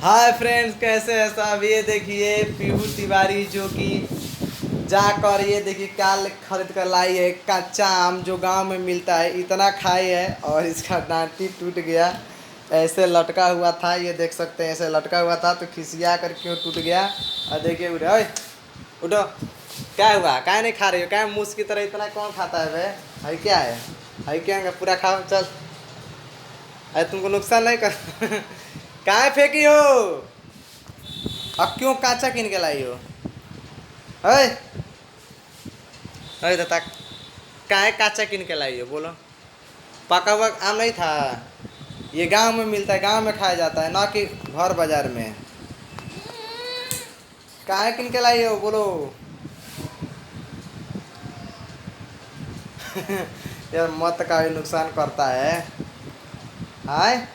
Hi friends, कैसे हैं सब। ये देखिए पीहू तिवारी जो कि जाकर ये देखिए काल खरीद कर लाई है कच्चा आम जो गांव में मिलता है। इतना खाई है और इसका डांटी टूट गया। ऐसे लटका हुआ था, ये देख सकते हैं, ऐसे लटका हुआ था तो खिसिया कर क्यों टूट गया। और देखिए उठो, ओए उठो। क्या हुआ, क्या नहीं खा रही हो, क्या मूस की तरह इतना कौन खाता है बे। है क्या है, है क्या है? पूरा खाओ चल। अरे तुमको नुकसान नहीं कर कहाँ फेंकी हो। अब क्यों कांचा किन के लाई हो। अरे अरे दादा, काहे कांचा किन के लाई हो बोलो। पका हुआ आम नहीं था। ये गांव में मिलता है, गांव में खाया जाता है, ना कि घर बाजार में। काहे किन के लाई हो बोलो। यार मत का भी नुकसान करता है। हाय